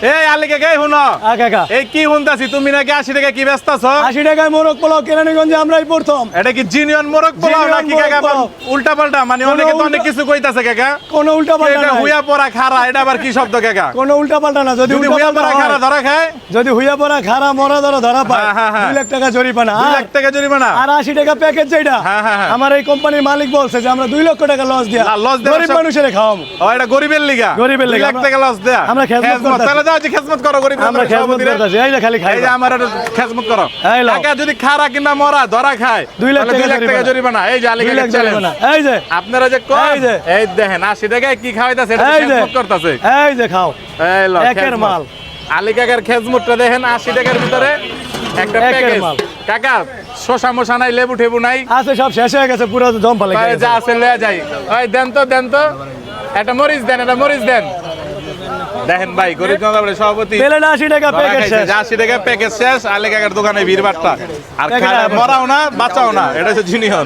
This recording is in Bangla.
এই আলী কাকা শুনো কাকা এই কি শুনতাছি তুমি নাকি 80 টাকা কি বেচতাছো? 80 টাকায় মোরগ পোলাও কেরানীগঞ্জে আমরাই প্রথম। এটা কি জিনিয়ন মোরগ পোলাও জিনিয়ন নাকি মোরগ কাকা? পোলাও। উল্টা পাল্টা মানে অনেকে তো অনেক কিছু কইতাছে কাকা। কোনো উল্টা পাল্টা এটা না, হুইয়া পড়া খারা, এটা আবার কি শব্দ কাকা? কোনো উল্টা পাল্টা না। যদি যদি হুইয়া পড়া খারা ধরা খায়, যদি হুইয়া পড়া খারা মরা ধরা পায়, হ্যাঁ, হ্যাঁ। 2 লাখ টাকা জরিমানা। 2 লাখ টাকা জরিমানা। আর 80 টাকা প্যাকেজ যেটা, হ্যাঁ, হ্যাঁ। আমার এই কোম্পানির মালিক বলছে যে আমরা 2 লক্ষ টাকা লস দিয়া লস দেব গরিব মানুষের খাওয়াবো। ও এটা গরিবের লিগা। গরিবের লিগা। 2 লাখ টাকা লস দেয়া। আমরা খেজমত করতাছি। তাহলে যাও যে খেজমত করো গরিব আমরা খেজমত করতেছি, এই যে খালি খাই। এই যে আমার একটা খেজমত করো। এই লাও। কাকা যদি খারা কিংবা মরা ধরা খায় 2 লাখ তাহলে 2 লাখ টাকা জরিমানা। এই যে আলী 2 কাকা লাখ চ্যালেঞ্জ। জরিমানা। এই যে আপনারা যে কয় এই যে। এই দেখেন 80 টাকায় কি খাওয়াইতাছে, এটা এই যে খেজমত করতেছে। এই যে খাও, এই লো একের খেজমত। মাল। আলী কাকার খেজমতটা দেখেন 80 টাকার ভিতরে একটা একের প্যাকেজ। মাল। কাকা শশা মশা নাই, লেবু টেবু নাই, আছে সব শেষ হয়ে গেছে, পুরো জম ফালে ভাই যা আছে লয়ে যাই। ওই দেন তো একটা মরিচ দেন, একটা মরিচ দেন। দেখেন ভাই গরিব জনতার সভাপতি প্লেট 80 টাকা প্যাকেজ শেষ। 80 টাকা প্যাকেজ শেষ। আলী কাকার দোকানে ভিড় বাট্টা আর প্যাকেট মরাও না বাঁচাও না, এটা হচ্ছে জিনিয়ন।